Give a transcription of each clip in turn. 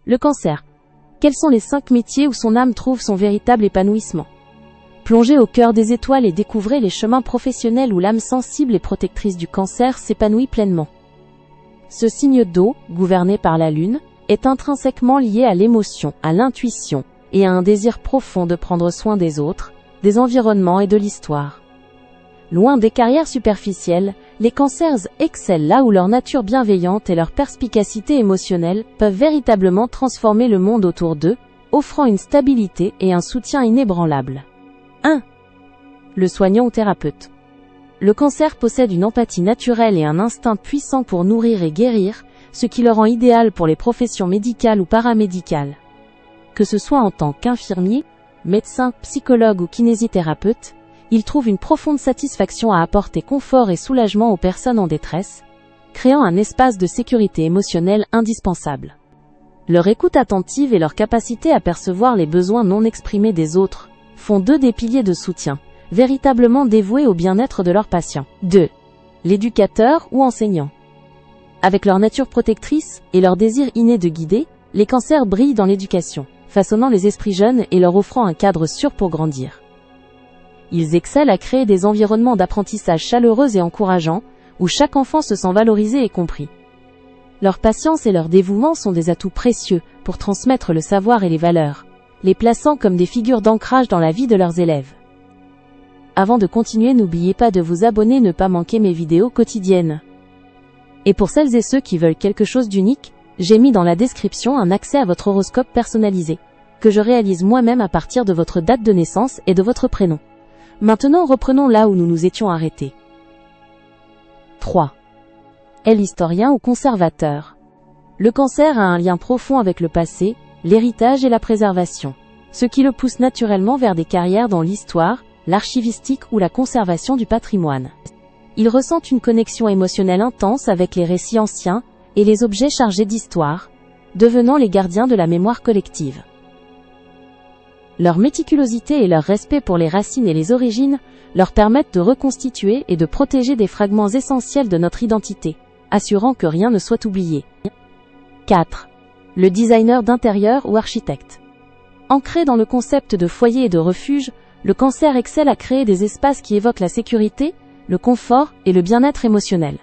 Le cancer. Quels sont les 5 métiers où son âme trouve son véritable épanouissement? Plongez au cœur des étoiles et découvrez les chemins professionnels où l'âme sensible et protectrice du cancer s'épanouit pleinement. Ce signe d'eau, gouverné par la lune, est intrinsèquement lié à l'émotion, à l'intuition et à un désir profond de prendre soin des autres, des environnements et de l'histoire. Loin des carrières superficielles, les cancers excellent là où leur nature bienveillante et leur perspicacité émotionnelle peuvent véritablement transformer le monde autour d'eux, offrant une stabilité et un soutien inébranlables. 1. Le soignant ou thérapeute. Le cancer possède une empathie naturelle et un instinct puissant pour nourrir et guérir, ce qui le rend idéal pour les professions médicales ou paramédicales. Que ce soit en tant qu'infirmier, médecin, psychologue ou kinésithérapeute, il trouve une profonde satisfaction à apporter confort et soulagement aux personnes en détresse, créant un espace de sécurité émotionnelle indispensable. Leur écoute attentive et leur capacité à percevoir les besoins non exprimés des autres font d'eux des piliers de soutien, véritablement dévoués au bien-être de leurs patients. 2. L'éducateur ou enseignant. Avec leur nature protectrice et leur désir inné de guider, les cancers brillent dans l'éducation, façonnant les esprits jeunes et leur offrant un cadre sûr pour grandir. Ils excellent à créer des environnements d'apprentissage chaleureux et encourageants, où chaque enfant se sent valorisé et compris. Leur patience et leur dévouement sont des atouts précieux pour transmettre le savoir et les valeurs, les plaçant comme des figures d'ancrage dans la vie de leurs élèves. Avant de continuer, n'oubliez pas de vous abonner, ne pas manquer mes vidéos quotidiennes. Et pour celles et ceux qui veulent quelque chose d'unique, j'ai mis dans la description un accès à votre horoscope personnalisé, que je réalise moi-même à partir de votre date de naissance et de votre prénom. Maintenant, reprenons là où nous nous étions arrêtés. 3. Est l'historien ou conservateur. Le cancer a un lien profond avec le passé, l'héritage et la préservation, ce qui le pousse naturellement vers des carrières dans l'histoire, l'archivistique ou la conservation du patrimoine. Il ressent une connexion émotionnelle intense avec les récits anciens et les objets chargés d'histoire, devenant les gardiens de la mémoire collective. Leur méticulosité et leur respect pour les racines et les origines leur permettent de reconstituer et de protéger des fragments essentiels de notre identité, assurant que rien ne soit oublié. 4. Le designer d'intérieur ou architecte. Ancré dans le concept de foyer et de refuge, le cancer excelle à créer des espaces qui évoquent la sécurité, le confort et le bien-être émotionnel.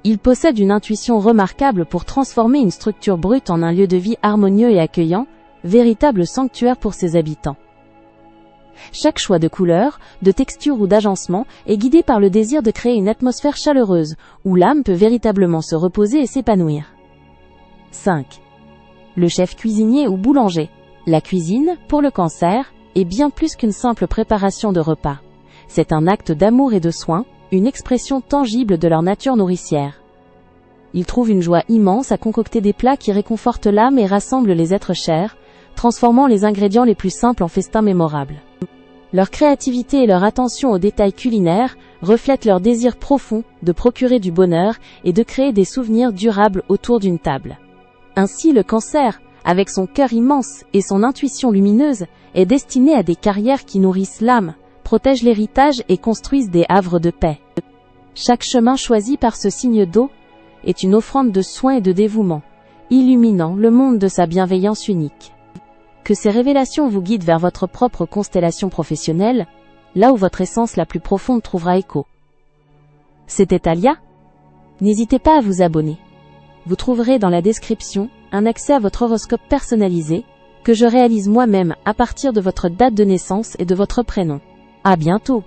Il possède une intuition remarquable pour transformer une structure brute en un lieu de vie harmonieux et accueillant, véritable sanctuaire pour ses habitants. Chaque choix de couleur, de texture ou d'agencement est guidé par le désir de créer une atmosphère chaleureuse, où l'âme peut véritablement se reposer et s'épanouir. 5. Le chef cuisinier ou boulanger. La cuisine, pour le cancer, est bien plus qu'une simple préparation de repas. C'est un acte d'amour et de soin, une expression tangible de leur nature nourricière. Ils trouvent une joie immense à concocter des plats qui réconfortent l'âme et rassemblent les êtres chers, transformant les ingrédients les plus simples en festins mémorables. Leur créativité et leur attention aux détails culinaires reflètent leur désir profond de procurer du bonheur et de créer des souvenirs durables autour d'une table. Ainsi, le cancer, avec son cœur immense et son intuition lumineuse, est destiné à des carrières qui nourrissent l'âme, protègent l'héritage et construisent des havres de paix. Chaque chemin choisi par ce signe d'eau est une offrande de soin et de dévouement, illuminant le monde de sa bienveillance unique. Que ces révélations vous guident vers votre propre constellation professionnelle, là où votre essence la plus profonde trouvera écho. C'était Alia. N'hésitez pas à vous abonner. Vous trouverez dans la description un accès à votre horoscope personnalisé, que je réalise moi-même à partir de votre date de naissance et de votre prénom. À bientôt!